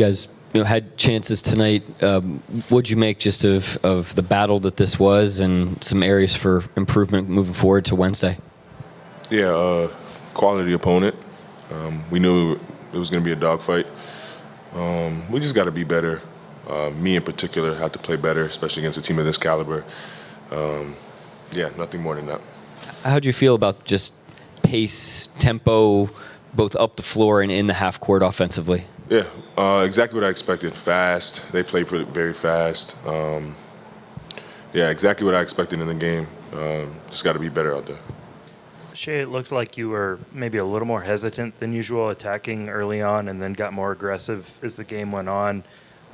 You guys had chances tonight. What'd you make just of the battle that this was and some areas for improvement moving forward to Wednesday? Yeah, quality opponent. We knew it was going to be a dogfight. We just got to be better. Me in particular have to play better, especially against a team of this caliber. Yeah, nothing more than that. How'd you feel about just pace, tempo, both up the floor and in the half court offensively? Yeah, exactly what I expected. Fast. They play very fast. Yeah, exactly what I expected in the game. Just got to be better out there. Shea, it looked like you were maybe a little more hesitant than usual attacking early on and then got more aggressive as the game went on.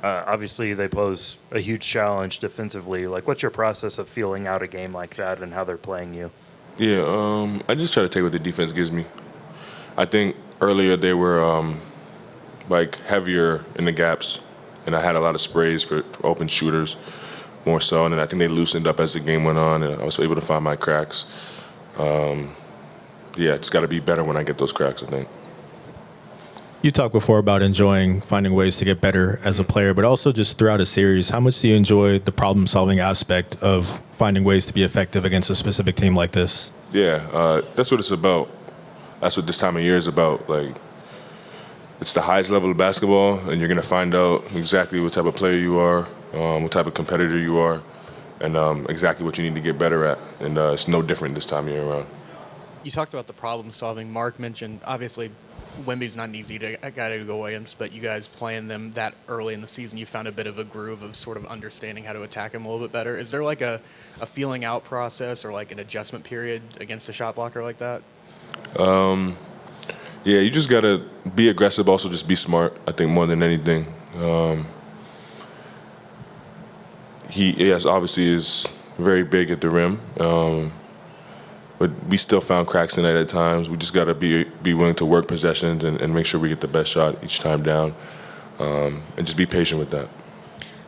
Obviously, they pose a huge challenge defensively. Like, what's your process of feeling out a game like that and how they're playing you? Yeah, I just try to take what the defense gives me. I think earlier they were heavier in the gaps, and I had a lot of sprays for open shooters more so, and then I think they loosened up as the game went on, and I was able to find my cracks. Yeah, it's got to be better when I get those cracks, I think. You talked before about enjoying finding ways to get better as a player, but also just throughout a series, how much do you enjoy the problem-solving aspect of finding ways to be effective against a specific team like this? Yeah, that's what it's about. That's what this time of year is about. Like, it's the highest level of basketball, and you're going to find out exactly what type of player you are, what type of competitor you are, and exactly what you need to get better at. And it's no different this time of year around. You talked about the problem solving. Mark mentioned, obviously, Wemby's not an easy guy to go against, but you guys playing them that early in the season, you found a bit of a groove of sort of understanding how to attack him a little bit better. Is there like a feeling out process or like an adjustment period against a shot blocker like that? Yeah, you just got to be aggressive, also just be smart, I think, more than anything. He obviously is very big at the rim, but we still found cracks tonight at times. We just got to be willing to work possessions and make sure we get the best shot each time down, and just be patient with that.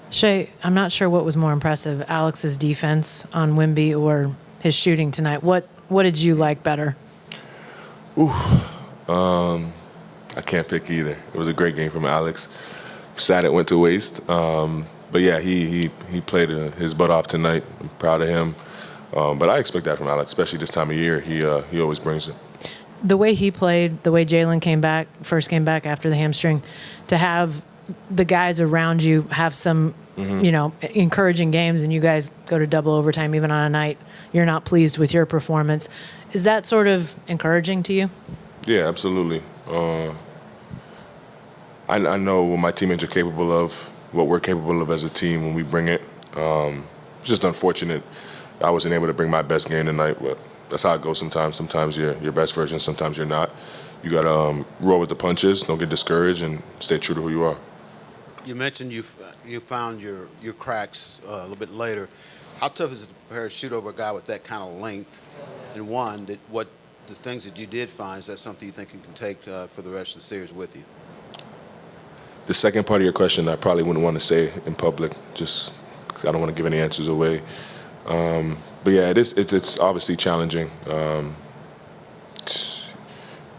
Shea, I'm not sure what was more impressive, Alex's defense on Wemby or his shooting tonight. What did you like better? I can't pick either. It was a great game from Alex. Sad it went to waste. But yeah, he played his butt off tonight. I'm proud of him. But I expect that from Alex, especially this time of year. He always brings it. The way he played, the way Jalen came back, first came back after the hamstring, to have the guys around you have some, encouraging games, and you guys go to double overtime even on a night you're not pleased with your performance. Is that sort of encouraging to you? Yeah, absolutely. I know what my teammates are capable of, what we're capable of as a team when we bring it. It's just unfortunate I wasn't able to bring my best game tonight, but that's how it goes sometimes. Sometimes you're your best version, sometimes you're not. You got to roll with the punches, don't get discouraged, and stay true to who you are. You mentioned you found your cracks a little bit later. How tough is it to prepare to shoot over a guy with that kind of length? And one, the things that you did find, is that something you think you can take for the rest of the series with you? The second part of your question, I probably wouldn't want to say in public. Just I don't want to give any answers away. But yeah, it's obviously challenging. It's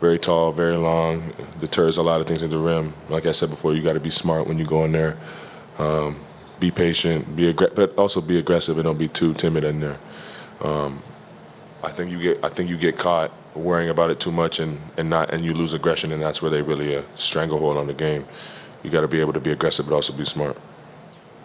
very tall, very long. Deters a lot of things at the rim. Like I said before, you got to be smart when you go in there. Be patient, but also be aggressive, and don't be too timid in there. I think you get caught worrying about it too much, and you lose aggression, and that's where they really stranglehold on the game. You got to be able to be aggressive, but also be smart.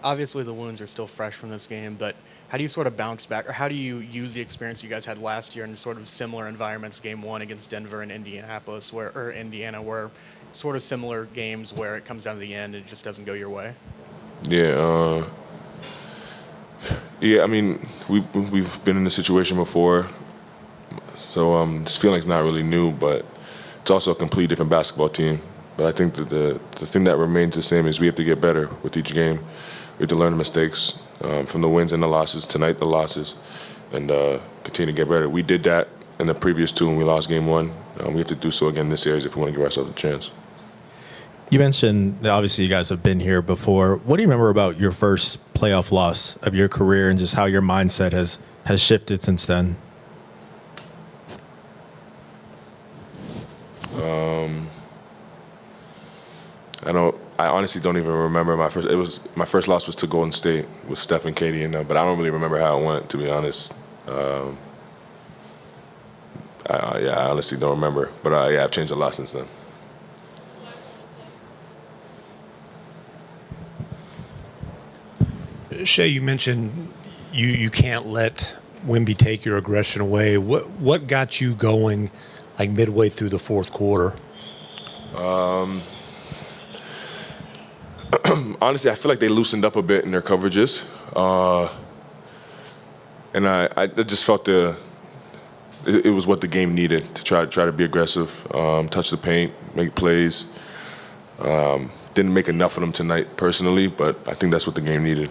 Obviously, the wounds are still fresh from this game, but how do you sort of bounce back, or how do you use the experience you guys had last year in sort of similar environments, game one against Denver and Indiana, where sort of similar games where it comes down to the end and it just doesn't go your way? Yeah, I mean, we've been in this situation before, so this feeling's not really new, but it's also a complete different basketball team. But I think that the thing that remains the same is we have to get better with each game. We have to learn the mistakes from the wins and the losses, tonight the losses, and continue to get better. We did that in the previous two when we lost game one. We have to do so again this series if we want to give ourselves a chance. You mentioned that obviously you guys have been here before. What do you remember about your first playoff loss of your career and just how your mindset has shifted since then? honestly don't even remember my first loss was to Golden State with Steph and Katie in them, but I don't really remember how it went, to be honest. I honestly don't remember, but I've changed a lot since then. Shea, you mentioned you can't let Wemby take your aggression away. What got you going, like midway through the fourth quarter? Honestly, I feel like they loosened up a bit in their coverages, and I just felt it was what the game needed to try to be aggressive, touch the paint, make plays. Didn't make enough of them tonight personally, but I think that's what the game needed.